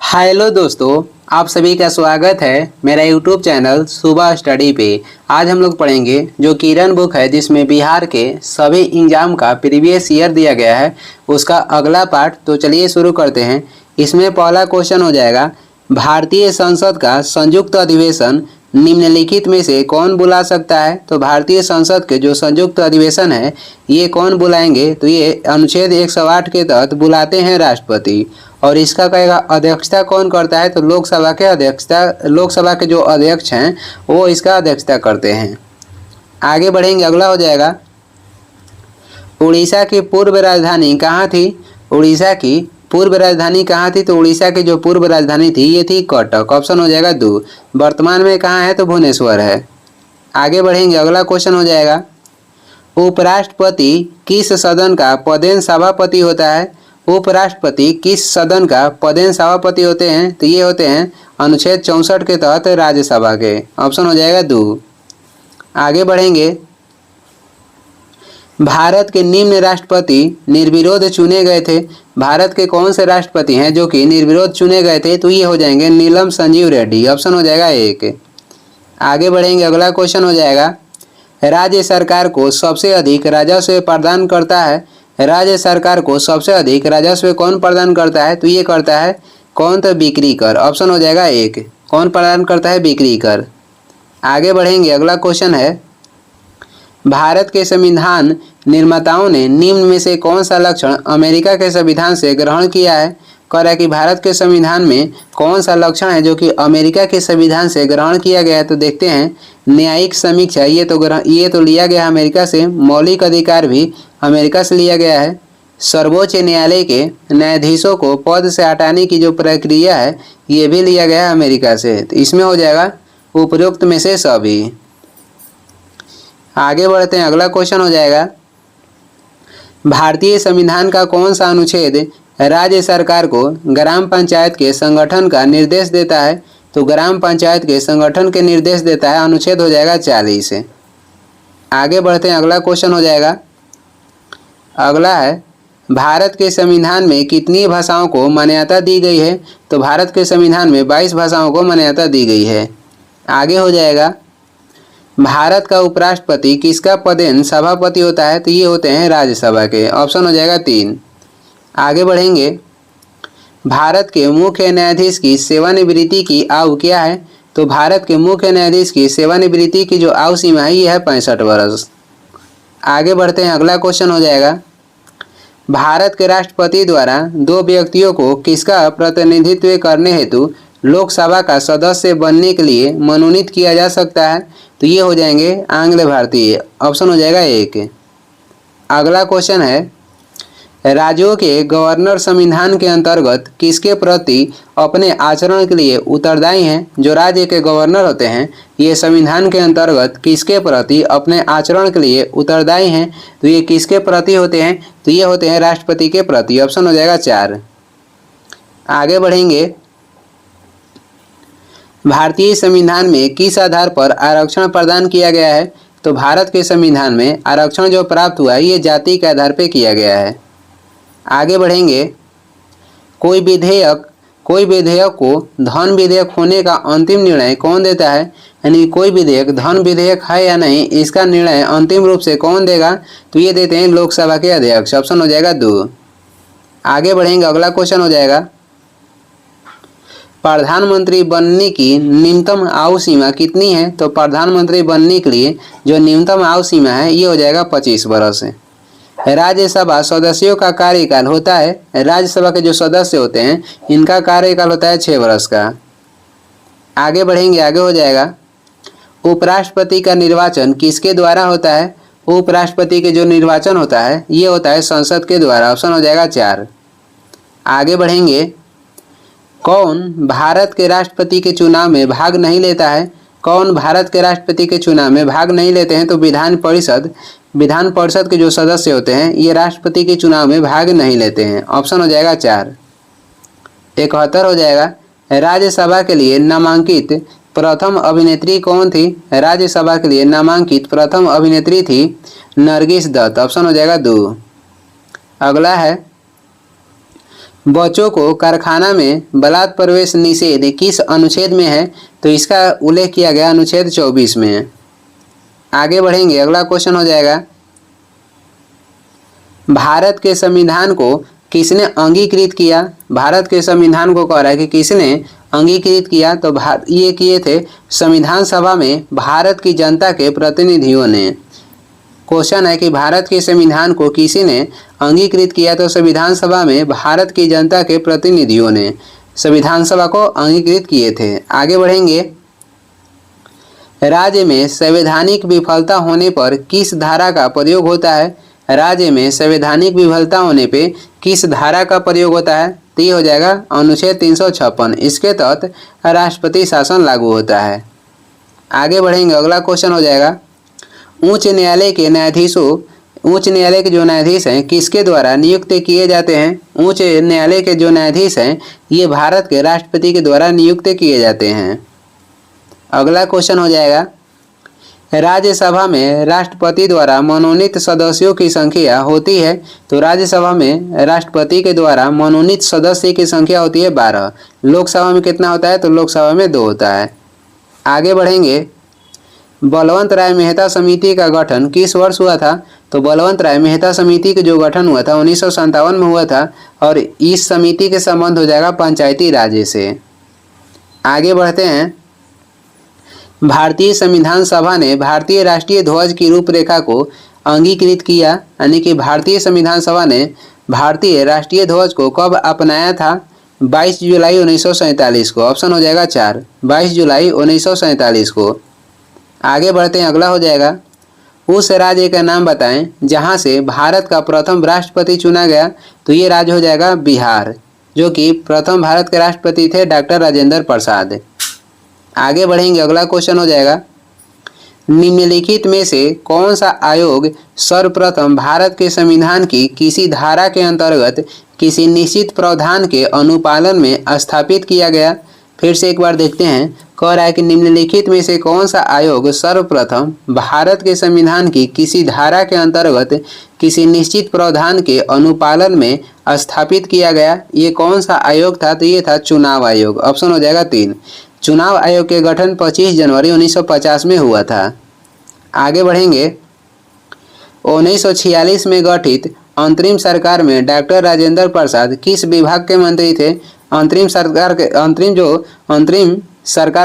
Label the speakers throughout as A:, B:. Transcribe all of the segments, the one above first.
A: Hello दोस्तों, आप सभी का स्वागत है मेरा यूट्यूब चैनल सुबह स्टडी पे। आज हम लोग पढ़ेंगे जो किरण बुक है जिसमें बिहार के सभी एग्जाम का प्रीवियस ईयर दिया गया है, उसका अगला पार्ट। तो चलिए शुरू करते हैं। इसमें पहला क्वेश्चन हो जाएगा, भारतीय संसद का संयुक्त अधिवेशन निम्नलिखित में से कौन बुला सकता है। तो भारतीय संसद के जो संयुक्त अधिवेशन है ये कौन बुलाएंगे, तो ये अनुच्छेद 108 के तहत बुलाते हैं राष्ट्रपति। और इसका कहेगा अध्यक्षता कौन करता है, तो लोकसभा के जो अध्यक्ष हैं वो इसका अध्यक्षता करते हैं। आगे बढ़ेंगे, अगला हो जाएगा, उड़ीसा की पूर्व राजधानी कहाँ थी। उड़ीसा की पूर्व राजधानी कहाँ थी, तो उड़ीसा की जो पूर्व राजधानी थी ये थी कटक। ऑप्शन हो जाएगा 2। वर्तमान में कहाँ है, तो भुवनेश्वर है। आगे बढ़ेंगे, अगला क्वेश्चन हो जाएगा, उपराष्ट्रपति किस सदन का पदेन सभापति होता है। उपराष्ट्रपति किस सदन का पदेन सभापति होते हैं, तो ये होते हैं अनुच्छेद 64 के तहत राज्यसभा के। ऑप्शन हो जाएगा 2। आगे बढ़ेंगे, भारत के निम्न राष्ट्रपति निर्विरोध चुने गए थे। भारत के कौन से राष्ट्रपति हैं जो कि निर्विरोध चुने गए थे, तो ये हो जाएंगे नीलम संजीव रेड्डी। ऑप्शन हो जाएगा 1। आगे बढ़ेंगे, अगला क्वेश्चन हो जाएगा, राज्य सरकार को सबसे अधिक राजस्व प्रदान करता है। राज्य सरकार को सबसे अधिक राजस्व कौन प्रदान करता है, तो ये करता है कौन, तो बिक्री कर। ऑप्शन हो जाएगा 1। कौन प्रदान करता है, बिक्री कर। आगे बढ़ेंगे, अगला क्वेश्चन है, भारत के संविधान निर्माताओं ने निम्न में से कौन सा लक्षण अमेरिका के संविधान से ग्रहण किया है। कह रहा है कि भारत के संविधान में कौन सा लक्षण है जो कि अमेरिका के संविधान से ग्रहण किया गया है। तो देखते हैं, न्यायिक समीक्षा ये तो लिया गया है अमेरिका से। मौलिक अधिकार भी अमेरिका से लिया गया है। सर्वोच्च न्यायालय के न्यायाधीशों को पद से हटाने की जो प्रक्रिया है ये भी लिया गया है अमेरिका से। तो इसमें हो जाएगा उपरोक्त में से सभी। आगे बढ़ते हैं, अगला क्वेश्चन हो जाएगा, भारतीय संविधान का कौन सा अनुच्छेद राज्य सरकार को ग्राम पंचायत के संगठन का निर्देश देता है। तो ग्राम पंचायत के संगठन के निर्देश देता है, अनुच्छेद हो जाएगा 40। आगे बढ़ते हैं, अगला क्वेश्चन हो जाएगा, अगला है, भारत के संविधान में कितनी भाषाओं को मान्यता दी गई है। तो भारत के संविधान में 22 भाषाओं को मान्यता दी गई है। आगे हो जाएगा, भारत का उपराष्ट्रपति किसका पदेन सभापति होता है, तो ये होते हैं राज्यसभा के। ऑप्शन हो जाएगा 3। आगे बढ़ेंगे, भारत के मुख्य न्यायाधीश की सेवानिवृत्ति की आयु क्या है। तो भारत के मुख्य न्यायाधीश की सेवानिवृत्ति की जो आयु सीमा है ये है 65 वर्ष। आगे बढ़ते हैं, अगला क्वेश्चन हो जाएगा, भारत के राष्ट्रपति द्वारा 2 व्यक्तियों को किसका प्रतिनिधित्व करने हेतु लोकसभा का सदस्य बनने के लिए मनोनीत किया जा सकता है। तो ये हो जाएंगे आंग्ल भारतीय। ऑप्शन हो जाएगा 1। अगला क्वेश्चन है, राज्यों के गवर्नर संविधान के अंतर्गत किसके प्रति अपने आचरण के लिए उत्तरदायी हैं। जो राज्य के गवर्नर होते हैं ये संविधान के अंतर्गत किसके प्रति अपने आचरण के लिए उत्तरदायी हैं। तो ये किसके प्रति होते हैं, तो ये होते हैं राष्ट्रपति के प्रति। ऑप्शन हो जाएगा 4। आगे बढ़ेंगे, भारतीय संविधान में किस आधार पर आरक्षण प्रदान किया गया है। तो भारत के संविधान में आरक्षण जो प्राप्त हुआ है ये जाति के आधार पर किया गया है। आगे बढ़ेंगे, कोई विधेयक को धन विधेयक होने का अंतिम निर्णय कौन देता है। यानी कोई विधेयक धन विधेयक है या नहीं इसका निर्णय अंतिम रूप से कौन देगा। तो ये देते हैं लोकसभा के अध्यक्ष। ऑप्शन हो जाएगा 2। आगे बढ़ेंगे, अगला क्वेश्चन हो जाएगा, प्रधानमंत्री बनने की न्यूनतम आयु सीमा कितनी है। तो प्रधानमंत्री बनने के लिए जो न्यूनतम आयु सीमा है ये हो जाएगा 25 वर्ष। राज्यसभा सदस्यों का कार्यकाल होता है, राज्यसभा के जो सदस्य होते हैं इनका कार्यकाल होता है 6 वर्ष का। आगे बढ़ेंगे, आगे हो जाएगा, उपराष्ट्रपति का निर्वाचन किसके द्वारा होता है। उपराष्ट्रपति के जो निर्वाचन होता है ये होता है संसद के द्वारा। ऑप्शन हो जाएगा 4। आगे बढ़ेंगे, कौन भारत के राष्ट्रपति के चुनाव में भाग नहीं लेता है। कौन भारत के राष्ट्रपति के चुनाव में भाग नहीं लेते हैं। तो विधान परिषद के जो सदस्य होते हैं ये राष्ट्रपति के चुनाव में भाग नहीं लेते हैं। ऑप्शन हो जाएगा 4। 71 हो जाएगा, राज्यसभा के लिए नामांकित प्रथम अभिनेत्री कौन थी। राज्यसभा के लिए नामांकित प्रथम अभिनेत्री थी नरगिस दत्त। ऑप्शन हो जाएगा 2। अगला है, बच्चों को कारखाना में बलात् प्रवेश निषेध किस अनुच्छेद में है? तो इसका उल्लेख किया गया अनुच्छेद 24 में। आगे बढ़ेंगे, अगला क्वेश्चन हो जाएगा, भारत के संविधान को किसने अंगीकृत किया? भारत के संविधान को कह रहा है कि किसने अंगीकृत किया? तो ये किए थे संविधान सभा में भारत की जनता के प्रतिनिधियों ने। क्वेश्चन है कि भारत के संविधान को किसी ने अंगीकृत किया? तो संविधान सभा में भारत की जनता के प्रतिनिधियों ने संविधान सभा को अंगीकृत किए थे। आगे बढ़ेंगे, राज्य में संवैधानिक विफलता होने पर किस धारा का प्रयोग होता है? राज्य में संवैधानिक विफलता होने पे किस धारा का प्रयोग होता है? तो ये हो जाएगा अनुच्छेद 356। इसके तहत राष्ट्रपति शासन लागू होता है। आगे बढ़ेंगे, अगला क्वेश्चन हो जाएगा, उच्च न्यायालय के न्यायाधीशों, उच्च न्यायालय के जो न्यायाधीश हैं किसके द्वारा नियुक्त किए जाते हैं? उच्च न्यायालय के जो न्यायाधीश हैं ये भारत के राष्ट्रपति के द्वारा नियुक्त किए जाते हैं। अगला क्वेश्चन हो जाएगा, राज्यसभा में राष्ट्रपति द्वारा मनोनीत सदस्यों की संख्या होती है? तो राज्यसभा में राष्ट्रपति के द्वारा मनोनीत सदस्य की संख्या होती है 12। लोकसभा में कितना होता है? तो लोकसभा में 2 होता है। आगे बढ़ेंगे, बलवंत राय मेहता समिति का गठन किस वर्ष हुआ था? तो बलवंत राय मेहता समिति का जो गठन हुआ था 1957 में हुआ था और इस समिति के संबंध हो जाएगा पंचायती राज से। आगे बढ़ते हैं, भारतीय संविधान सभा ने भारतीय राष्ट्रीय ध्वज की रूपरेखा को अंगीकृत किया, यानी कि भारतीय संविधान सभा ने भारतीय राष्ट्रीय ध्वज को कब अपनाया था? 22 जुलाई 1947 को। ऑप्शन हो जाएगा 4, 22 जुलाई 1947 को। आगे बढ़ते हैं, अगला हो जाएगा, उस राज्य का नाम बताएं जहां से भारत का प्रथम राष्ट्रपति चुना गया? तो ये राज्य हो जाएगा बिहार, जो कि प्रथम भारत के राष्ट्रपति थे डॉक्टर राजेंद्र प्रसाद। आगे बढ़ेंगे, अगला क्वेश्चन हो जाएगा, निम्नलिखित में से कौन सा आयोग सर्वप्रथम भारत के संविधान की किसी धारा के अंतर्गत किसी निश्चित प्रावधान के अनुपालन में स्थापित किया गया? फिर से एक बार देखते हैं, कह रहा है कि निम्नलिखित में से कौन सा आयोग सर्वप्रथम भारत के संविधान की किसी धारा के अंतर्गत किसी निश्चित प्रावधान के अनुपालन में स्थापित किया गया? ये कौन सा आयोग था? तो ये था चुनाव आयोग। ऑप्शन हो जाएगा 3। चुनाव आयोग के गठन 25 जनवरी 1950 में हुआ था। आगे बढ़ेंगे, 1946 में गठित अंतरिम सरकार में डॉक्टर राजेंद्र प्रसाद किस विभाग के मंत्री थे? अंतरिम सरकार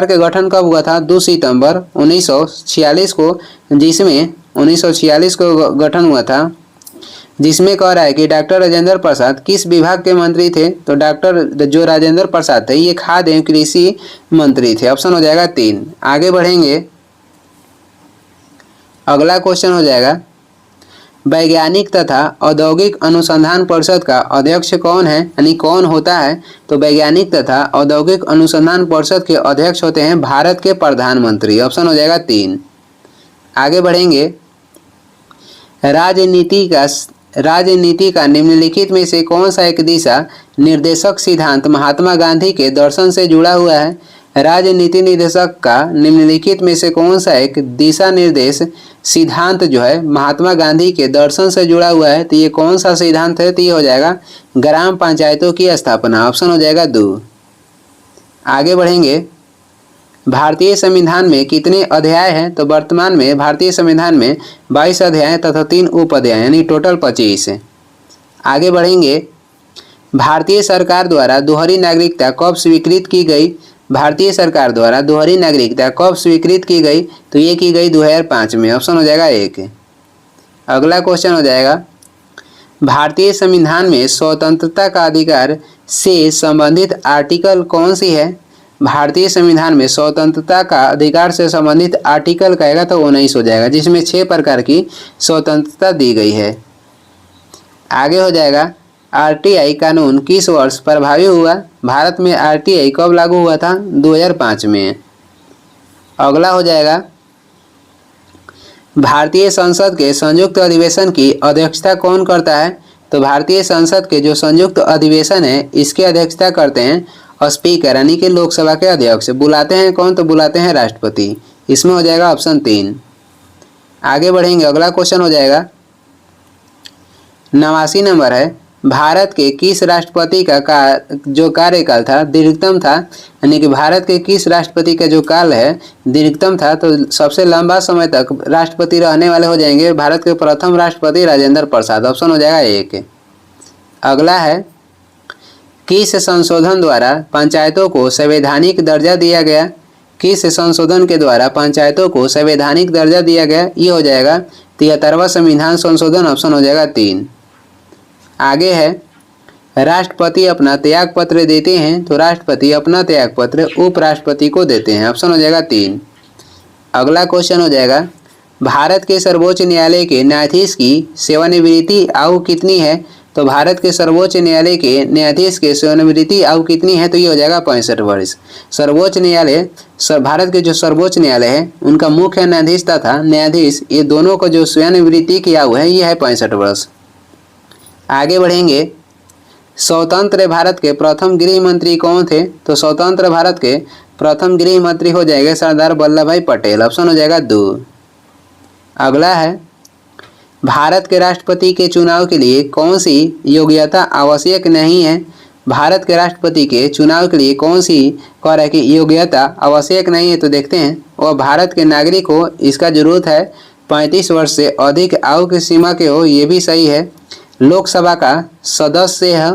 A: के गठन कब हुआ था? 2 सितंबर 1946 को, जिसमें 1946 को गठन हुआ था, जिसमें कह रहा है कि डॉक्टर राजेंद्र प्रसाद किस विभाग के मंत्री थे? तो डॉक्टर जो राजेंद्र प्रसाद थे ये खाद्य एवं कृषि मंत्री थे। ऑप्शन हो जाएगा 3। आगे बढ़ेंगे, अगला क्वेश्चन हो जाएगा, वैज्ञानिक तथा औद्योगिक अनुसंधान परिषद का अध्यक्ष कौन है, यानी कौन होता है? तो वैज्ञानिक तथा औद्योगिक अनुसंधान परिषद के अध्यक्ष होते हैं भारत के प्रधानमंत्री। ऑप्शन हो जाएगा 3। आगे बढ़ेंगे, राजनीति का निम्नलिखित में से कौन सा एक दिशा निर्देशक सिद्धांत महात्मा गांधी के दर्शन से जुड़ा हुआ है? राजनीति निर्देशक का निम्नलिखित में से कौन सा एक दिशा निर्देश सिद्धांत जो है महात्मा गांधी के दर्शन से जुड़ा हुआ है? तो ये कौन सा सिद्धांत है? तो ये हो जाएगा ग्राम पंचायतों की स्थापना। ऑप्शन हो जाएगा 2। आगे बढ़ेंगे, भारतीय संविधान में कितने अध्याय हैं? तो वर्तमान में भारतीय संविधान में 22 अध्याय तथा 3 उप अध्याय, यानी टोटल 25 है। आगे बढ़ेंगे, भारतीय सरकार द्वारा दोहरी नागरिकता कब स्वीकृत की गई? भारतीय सरकार द्वारा दोहरी नागरिकता कब स्वीकृत की गई? तो ये की गई 2005 में। ऑप्शन हो जाएगा 1। अगला क्वेश्चन हो जाएगा, भारतीय संविधान में स्वतंत्रता का अधिकार से संबंधित आर्टिकल कौन सी है? भारतीय संविधान में स्वतंत्रता का अधिकार से संबंधित आर्टिकल कहेगा तो 19 हो जाएगा, जिसमें 6 प्रकार की स्वतंत्रता दी गई है। आगे हो जाएगा, आरटीआई कानून किस वर्ष प्रभावी हुआ? भारत में आरटीआई कब लागू हुआ था? 2005 में। अगला हो जाएगा, भारतीय संसद के संयुक्त अधिवेशन की अध्यक्षता कौन करता है? तो भारतीय संसद के जो संयुक्त अधिवेशन है इसकी अध्यक्षता करते हैं स्पीकर, यानी कि लोकसभा के अध्यक्ष। बुलाते हैं कौन? तो बुलाते हैं राष्ट्रपति। इसमें हो जाएगा ऑप्शन 3। आगे बढ़ेंगे, अगला क्वेश्चन हो जाएगा 89 नंबर है, भारत के किस राष्ट्रपति का जो कार्यकाल था दीर्घतम था, यानी कि भारत के किस राष्ट्रपति का जो काल है दीर्घतम था, तो सबसे लंबा समय तक राष्ट्रपति रहने वाले हो जाएंगे भारत के प्रथम राष्ट्रपति राजेंद्र प्रसाद। ऑप्शन हो जाएगा एक। अगला है, किस संशोधन द्वारा पंचायतों को संवैधानिक दर्जा दिया गया? किस संशोधन के द्वारा पंचायतों को संवैधानिक दर्जा दिया गया? ये हो जाएगा 73वां संविधान संशोधन। ऑप्शन हो जाएगा 3। आगे है, राष्ट्रपति अपना त्याग पत्र देते हैं, तो राष्ट्रपति अपना त्याग पत्र उपराष्ट्रपति को देते हैं। ऑप्शन हो जाएगा 3। अगला क्वेश्चन हो जाएगा, भारत के सर्वोच्च न्यायालय के न्यायाधीश की सेवानिवृत्ति आयु कितनी है? तो भारत के सर्वोच्च न्यायालय के न्यायाधीश के सेवानिवृत्ति आयु कितनी है? तो ये हो जाएगा 65 वर्ष। सर्वोच्च न्यायालय, भारत के जो सर्वोच्च न्यायालय है उनका मुख्य न्यायाधीश तथा न्यायाधीश, ये दोनों को जो सेवानिवृत्ति की आयु है ये है 65 वर्ष। आगे बढ़ेंगे, स्वतंत्र भारत के प्रथम गृह मंत्री कौन थे? तो स्वतंत्र भारत के प्रथम गृह मंत्री हो जाएंगे सरदार वल्लभ भाई पटेल। ऑप्शन हो जाएगा 2। अगला है, भारत के राष्ट्रपति के चुनाव के लिए कौन सी योग्यता आवश्यक नहीं है? भारत के राष्ट्रपति के चुनाव के लिए कौन सी कह रहा है कि योग्यता आवश्यक नहीं है? तो देखते हैं, वह भारत के नागरिक हो, इसका जरूरत है 35 वर्ष से अधिक आयु की सीमा के हो, ये भी सही है। लोकसभा का सदस्य है,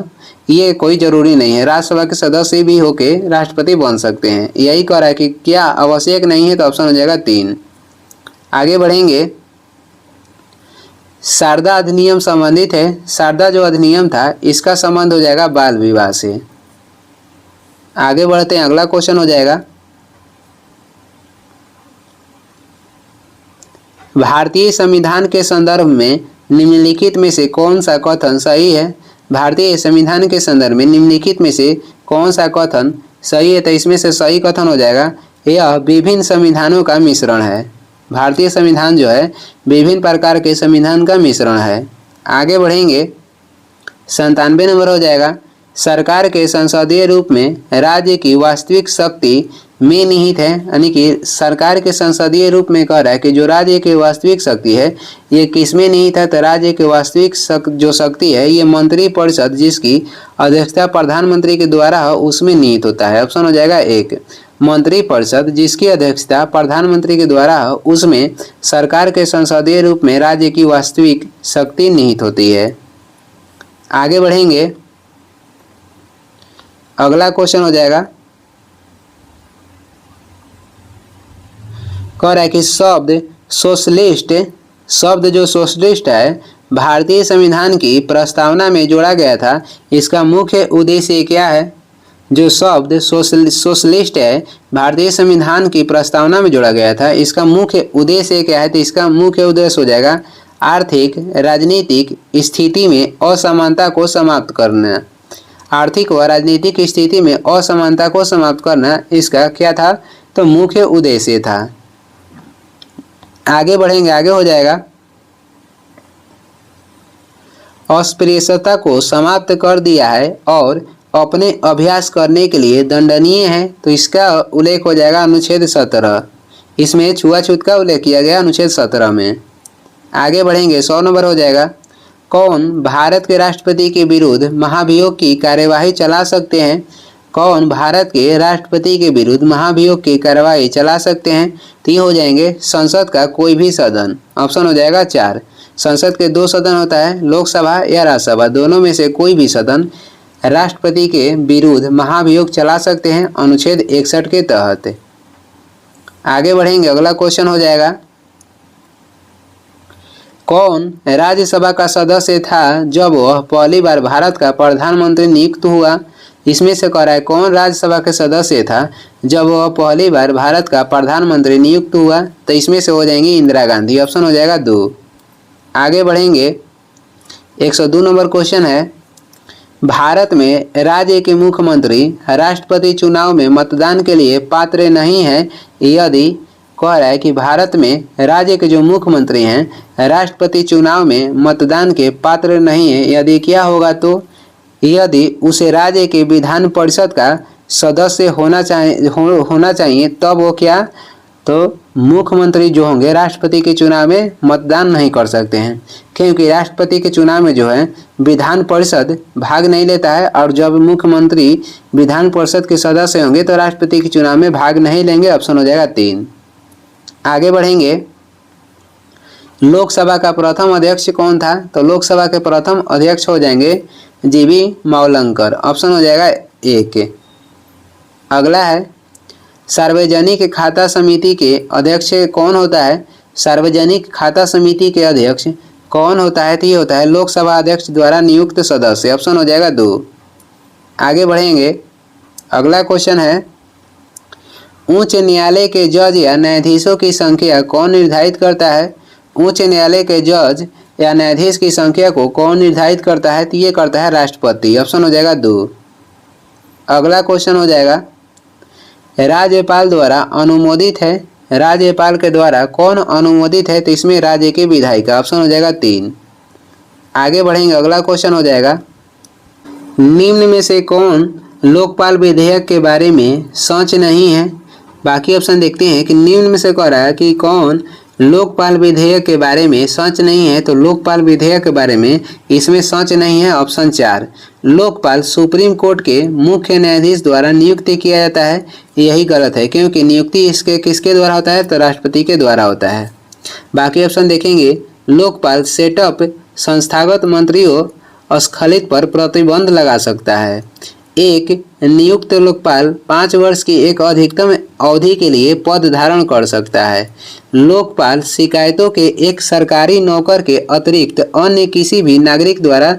A: ये कोई जरूरी नहीं है, राज्यसभा के सदस्य भी होके राष्ट्रपति बन सकते हैं। यही कह रहा है कि क्या आवश्यक नहीं है, तो ऑप्शन हो जाएगा 3। आगे बढ़ेंगे, शारदा अधिनियम संबंधित है। शारदा जो अधिनियम था इसका संबंध हो जाएगा बाल विवाह से। आगे बढ़ते हैं, अगला क्वेश्चन हो जाएगा, भारतीय संविधान के संदर्भ में निम्नलिखित में से कौन सा कथन सही है? भारतीय संविधान के संदर्भ में निम्नलिखित में से कौन सा कथन सही है? तो इसमें से सही कथन हो जाएगा, यह विभिन्न संविधानों का मिश्रण है। भारतीय संविधान जो है विभिन्न प्रकार के संविधान का मिश्रण है। आगे बढ़ेंगे, 97 नंबर हो जाएगा, सरकार के संसदीय रूप में राज्य की वास्तविक शक्ति में निहित है, यानी कि सरकार के संसदीय रूप में कह रहा है कि जो राज्य की वास्तविक शक्ति है ये किस में निहित है? तो राज्य की वास्तविक जो शक्ति है ये मंत्रिपरिषद, जिसकी अध्यक्षता प्रधानमंत्री के द्वारा है, उसमें निहित होता है। ऑप्शन हो जाएगा 1। मंत्रिपरिषद जिसकी अध्यक्षता प्रधानमंत्री के द्वारा है, उसमें सरकार के संसदीय रूप में राज्य की वास्तविक शक्ति निहित होती है। आगे बढ़ेंगे, अगला क्वेश्चन हो जाएगा, कह रहा है कि शब्द सोशलिस्ट, शब्द जो सोशलिस्ट है भारतीय संविधान की प्रस्तावना में जोड़ा गया था, इसका मुख्य उद्देश्य क्या है? जो शब्द सोशलिस्ट है भारतीय संविधान की प्रस्तावना में जोड़ा गया था, इसका मुख्य उद्देश्य क्या है? तो इसका मुख्य उद्देश्य हो जाएगा आर्थिक राजनीतिक स्थिति में असमानता को समाप्त करना। आर्थिक व राजनीतिक स्थिति में असमानता को समाप्त करना इसका क्या था? तो मुख्य उद्देश्य था। आगे बढ़ेंगे, आगे हो जाएगा, अस्पृश्यता को समाप्त कर दिया है और अपने अभ्यास करने के लिए दंडनीय है, तो इसका उल्लेख हो जाएगा अनुच्छेद 17। इसमें छुआछूत का उल्लेख किया गया अनुच्छेद 17 में। आगे बढ़ेंगे, 100 नंबर हो जाएगा, कौन भारत के राष्ट्रपति के विरुद्ध महाभियोग की कार्यवाही चला सकते हैं? कौन भारत के राष्ट्रपति के विरुद्ध महाभियोग की कार्यवाही चला सकते हैं? तो ये हो जाएंगे संसद का कोई भी सदन। ऑप्शन हो जाएगा 4। संसद के 2 सदन होता है, लोकसभा या राज्यसभा, दोनों में से कोई भी सदन राष्ट्रपति के विरुद्ध महाभियोग चला सकते हैं अनुच्छेद 61 के तहत। आगे बढ़ेंगे, अगला क्वेश्चन हो जाएगा, कौन राज्यसभा का सदस्य था जब वह पहली बार भारत का प्रधानमंत्री नियुक्त हुआ? इसमें से कह रहा है कौन राज्यसभा के सदस्य था जब वह पहली बार भारत का प्रधानमंत्री नियुक्त हुआ? तो इसमें से हो जाएंगी इंदिरा गांधी। ऑप्शन हो जाएगा 2। आगे बढ़ेंगे, 102 नंबर क्वेश्चन है, भारत में राज्य के मुख्यमंत्री राष्ट्रपति चुनाव में मतदान के लिए पात्र नहीं है यदि, कह रहा है कि भारत में राज्य के जो मुख्यमंत्री हैं राष्ट्रपति चुनाव में मतदान के पात्र नहीं है यदि क्या होगा? तो यदि उसे राज्य के विधान परिषद का सदस्य होना चाहिए तब वो क्या तो मुख्यमंत्री जो होंगे राष्ट्रपति के चुनाव में मतदान नहीं कर सकते हैं, क्योंकि राष्ट्रपति के चुनाव में जो है विधान परिषद भाग नहीं लेता है, और जब मुख्यमंत्री विधान परिषद के सदस्य होंगे तो राष्ट्रपति के चुनाव में भाग नहीं लेंगे। ऑप्शन हो जाएगा 3। आगे बढ़ेंगे, लोकसभा का प्रथम अध्यक्ष कौन था? तो लोकसभा के प्रथम अध्यक्ष हो जाएंगे जीवी मावलंकर। ऑप्शन हो जाएगा 1। अगला है, सार्वजनिक खाता समिति के अध्यक्ष कौन होता है? सार्वजनिक खाता समिति के अध्यक्ष कौन होता है? तो ये होता है लोकसभा अध्यक्ष द्वारा नियुक्त सदस्य। ऑप्शन हो जाएगा 2। आगे बढ़ेंगे, अगला क्वेश्चन है, उच्च न्यायालय के जज या न्यायाधीशों की संख्या कौन निर्धारित करता है? उच्च न्यायालय के जज या न्यायाधीश की संख्या को कौन निर्धारित करता है? तो ये करता है राष्ट्रपति। ऑप्शन हो जाएगा 2। अगला क्वेश्चन हो जाएगा, राज्यपाल द्वारा अनुमोदित है, राज्यपाल के द्वारा कौन अनुमोदित है? तो इसमें राज्य के विधायिका। ऑप्शन हो जाएगा 3। आगे बढ़ेंगे, अगला क्वेश्चन हो जाएगा, निम्न में से कौन लोकपाल विधेयक के बारे में सच नहीं है? बाकी ऑप्शन देखते हैं कि निम्न में से कह रहा है कि कौन लोकपाल विधेयक के बारे में सच नहीं है। तो लोकपाल विधेयक के बारे में इसमें सच नहीं है। ऑप्शन 4, लोकपाल सुप्रीम कोर्ट के मुख्य न्यायाधीश द्वारा नियुक्त किया जाता है। यही गलत है, क्योंकि नियुक्ति इसके किसके द्वारा होता है? तो राष्ट्रपति के द्वारा होता है। बाकी ऑप्शन देखेंगे, लोकपाल सेटअप संस्थागत मंत्रियों स्खलित पर प्रतिबंध लगा सकता है। एक नियुक्त लोकपाल 5 वर्ष की एक अधिकतम अवधि के लिए पद धारण कर सकता है। लोकपाल शिकायतों के एक सरकारी नौकर के अतिरिक्त अन्य किसी भी नागरिक द्वारा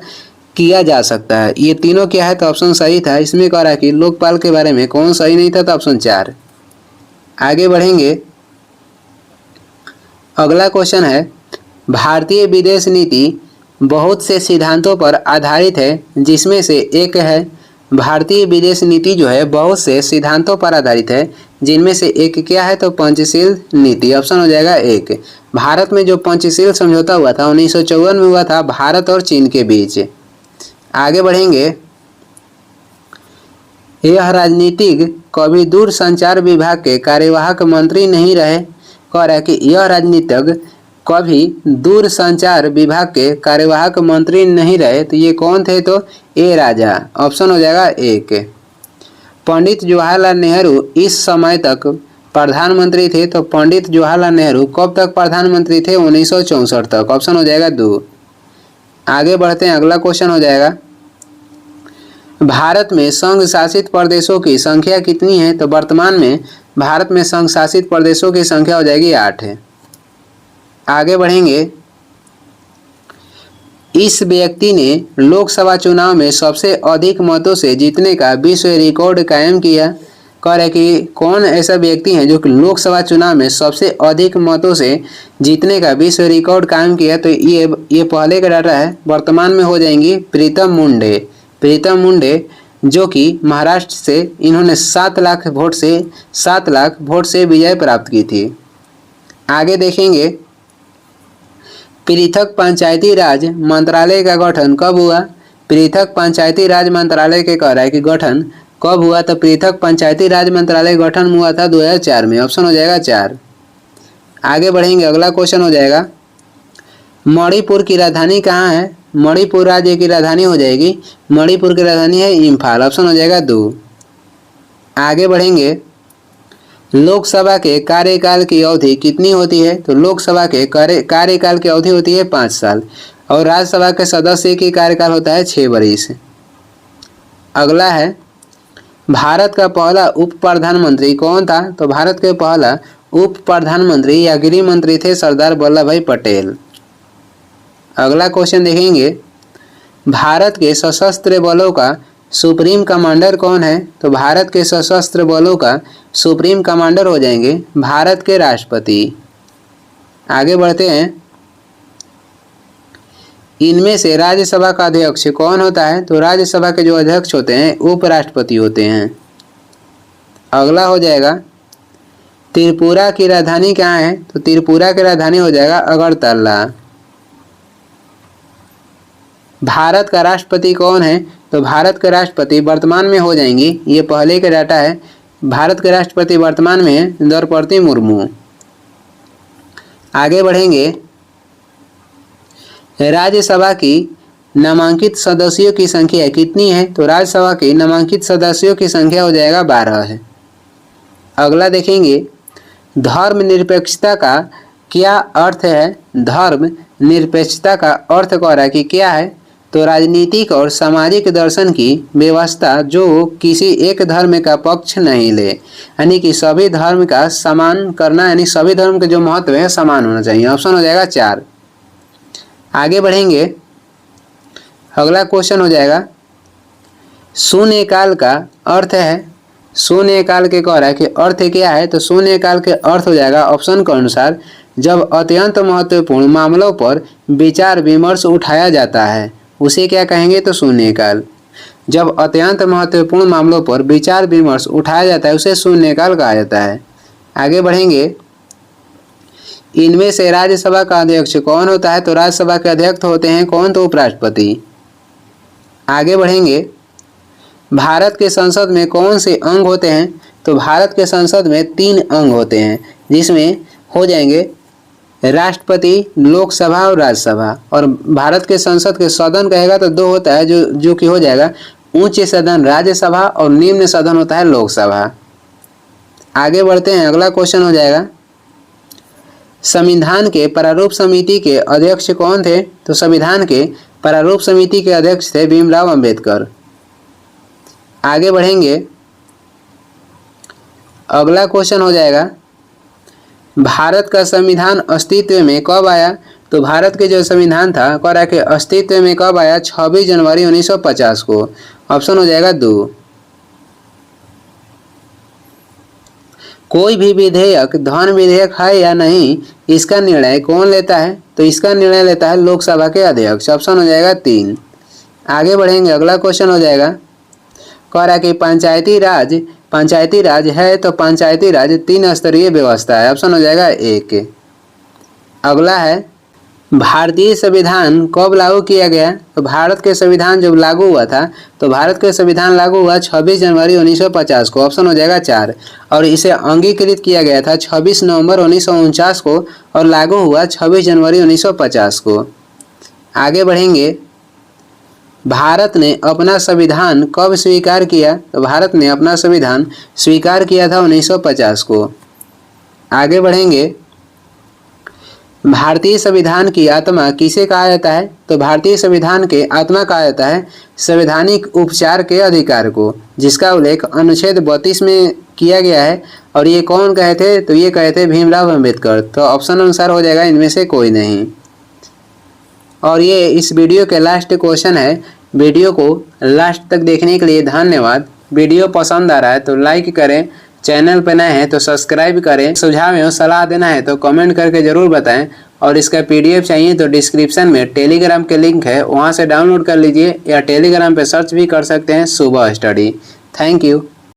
A: किया जा सकता है। ये तीनों क्या है? तो ऑप्शन सही था। इसमें कह रहा है कि लोकपाल के बारे में कौन सही नहीं था? तो ऑप्शन 4। आगे बढ़ेंगे, अगला क्वेश्चन है, भारतीय विदेश नीति बहुत से सिद्धांतों पर आधारित है, जिसमें से एक है, भारतीय विदेश नीति जो है बहुत से सिद्धांतों पर आधारित है, जिनमें से एक क्या है? तो पंचशील नीति। ऑप्शन हो जाएगा 1। भारत में जो पंचशील समझौता हुआ था 1954 में हुआ था, भारत और चीन के बीच। आगे बढ़ेंगे, यह राजनीतिक कभी दूरसंचार विभाग के कार्यवाहक मंत्री नहीं रहे। कह रहा है कि यह राजनीतिक कभी दूरसंचार विभाग के कार्यवाहक मंत्री नहीं रहे। तो ये कौन थे? तो ए राजा। ऑप्शन हो जाएगा 1। पंडित जवाहरलाल नेहरू इस समय तक प्रधानमंत्री थे। तो पंडित जवाहरलाल नेहरू कब तक प्रधानमंत्री थे? 1964 तक। ऑप्शन हो जाएगा 2। आगे बढ़ते हैं, अगला क्वेश्चन हो जाएगा, भारत में संघ शासित प्रदेशों की संख्या कितनी है? तो वर्तमान में भारत में संघ शासित प्रदेशों की संख्या हो जाएगी 8 है। आगे बढ़ेंगे, इस व्यक्ति ने लोकसभा चुनाव में सबसे अधिक मतों से जीतने का विश्व रिकॉर्ड कायम किया। कह रहे कि कौन ऐसा व्यक्ति है जो कि लोकसभा चुनाव में सबसे अधिक मतों से जीतने का विश्व रिकॉर्ड कायम किया? तो ये पहले का डाटा है। वर्तमान में हो जाएंगी प्रीतम मुंडे। प्रीतम मुंडे जो कि महाराष्ट्र से, इन्होंने 7 लाख वोट से विजय प्राप्त की थी। आगे देखेंगे, पृथक पंचायती राज मंत्रालय का गठन कब हुआ? पृथक पंचायती राज मंत्रालय के कह रहा है कि गठन कब हुआ? तो पृथक पंचायती राज मंत्रालय गठन हुआ था 2004 में। ऑप्शन हो जाएगा 4। आगे बढ़ेंगे, अगला क्वेश्चन हो जाएगा, मणिपुर की राजधानी कहाँ है? मणिपुर राज्य की राजधानी हो जाएगी, मणिपुर की राजधानी है इम्फाल। ऑप्शन हो जाएगा 2। आगे बढ़ेंगे, लोकसभा के कार्यकाल की अवधि कितनी होती है? तो लोकसभा के कार्यकाल की अवधि होती है 5 साल, और राज्यसभा के सदस्य की कार्यकाल होता है 6 वर्ष। अगला है, भारत का पहला उप प्रधानमंत्री कौन था? तो भारत के पहला उप प्रधानमंत्री या गृह मंत्री थे सरदार वल्लभ भाई पटेल। अगला क्वेश्चन देखेंगे, भारत के सशस्त्र बलों का सुप्रीम कमांडर कौन है? तो भारत के सशस्त्र बलों का सुप्रीम कमांडर हो जाएंगे भारत के राष्ट्रपति। आगे बढ़ते हैं, इनमें से राज्यसभा का अध्यक्ष कौन होता है? तो राज्यसभा के जो अध्यक्ष होते हैं उपराष्ट्रपति होते हैं। अगला हो जाएगा, त्रिपुरा की राजधानी कहाँ है? तो त्रिपुरा की राजधानी हो जाएगा अगरतला। भारत का राष्ट्रपति कौन है? तो भारत के राष्ट्रपति वर्तमान में हो जाएंगी, ये पहले का डाटा है, भारत के राष्ट्रपति वर्तमान में हैं द्रौपदी मुर्मू। आगे बढ़ेंगे, राज्यसभा की नामांकित सदस्यों की संख्या कितनी है? तो राज्यसभा की नामांकित सदस्यों की संख्या हो जाएगा 12 है। अगला देखेंगे, धर्मनिरपेक्षता का क्या अर्थ है? धर्मनिरपेक्षता का अर्थ कह रहा है कि क्या है? तो राजनीतिक और सामाजिक दर्शन की व्यवस्था जो किसी एक धर्म का पक्ष नहीं ले, यानी कि सभी धर्म का समान करना, यानी सभी धर्म के जो महत्व है समान होना चाहिए। ऑप्शन हो जाएगा 4। आगे बढ़ेंगे, अगला क्वेश्चन हो जाएगा, शून्यकाल का अर्थ है। शून्यकाल के कह रहा है कि अर्थ क्या है? तो शून्यकाल के अर्थ हो जाएगा ऑप्शन के अनुसार जब अत्यंत महत्वपूर्ण मामलों पर विचार विमर्श उठाया जाता है उसे क्या कहेंगे? तो शून्यकाल। जब अत्यंत महत्वपूर्ण मामलों पर विचार विमर्श उठाया जाता है उसे शून्यकाल कहा जाता है। आगे बढ़ेंगे, इनमें से राज्यसभा का अध्यक्ष कौन होता है? तो राज्यसभा के अध्यक्ष होते हैं कौन? तो उपराष्ट्रपति। आगे बढ़ेंगे, भारत के संसद में कौन से अंग होते हैं? तो भारत के संसद में 3 अंग होते हैं, जिसमें हो जाएंगे राष्ट्रपति, लोकसभा और राज्यसभा। और भारत के संसद के सदन कहेगा तो 2 होता है, जो कि हो जाएगा उच्च सदन राज्यसभा और निम्न सदन होता है लोकसभा। आगे बढ़ते हैं, अगला क्वेश्चन हो जाएगा, संविधान के प्रारूप समिति के अध्यक्ष कौन थे? तो संविधान के प्रारूप समिति के अध्यक्ष थे भीमराव अंबेडकर। आगे बढ़ेंगे, अगला क्वेश्चन हो जाएगा, भारत का संविधान अस्तित्व में कब आया? तो भारत के जो संविधान था कह रहा है कि अस्तित्व में कब आया? 26 जनवरी 1950 को। ऑप्शन हो जाएगा 2। कोई भी विधेयक धन विधेयक है या नहीं, इसका निर्णय कौन लेता है? तो इसका निर्णय लेता है लोकसभा के अध्यक्ष। ऑप्शन हो जाएगा 3। आगे बढ़ेंगे, अगला क्वेश्चन हो जाएगा, कह रहा है कि पंचायती राज है तो पंचायती राज 3 स्तरीय व्यवस्था है। ऑप्शन हो जाएगा 1। अगला है, भारतीय संविधान कब लागू किया गया? तो भारत के संविधान जब लागू हुआ था तो भारत के संविधान लागू हुआ 26 जनवरी 1950 को। ऑप्शन हो जाएगा 4। और इसे अंगीकृत किया गया था 26 नवंबर 1949 को और लागू हुआ 26 जनवरी 1950 को। आगे बढ़ेंगे, भारत ने अपना संविधान कब स्वीकार किया? तो भारत ने अपना संविधान स्वीकार किया था 1950 को। आगे बढ़ेंगे, भारतीय संविधान की आत्मा किसे कहा जाता है? तो भारतीय संविधान के आत्मा कहा जाता है संवैधानिक उपचार के अधिकार को, जिसका उल्लेख अनुच्छेद 32 में किया गया है। और ये कौन कहे थे? तो ये कहे थे भीमराव अंबेडकर। तो ऑप्शन अनुसार हो जाएगा इनमें से कोई नहीं। और ये इस वीडियो के लास्ट क्वेश्चन है। वीडियो को लास्ट तक देखने के लिए धन्यवाद। वीडियो पसंद आ रहा है तो लाइक करें, चैनल पर नए हैं तो सब्सक्राइब करें, सुझाव एवं सलाह देना है तो कमेंट करके ज़रूर बताएं। और इसका PDF चाहिए तो डिस्क्रिप्शन में टेलीग्राम के लिंक है, वहां से डाउनलोड कर लीजिए, या टेलीग्राम पे सर्च भी कर सकते हैं सुबह स्टडी। Thank you.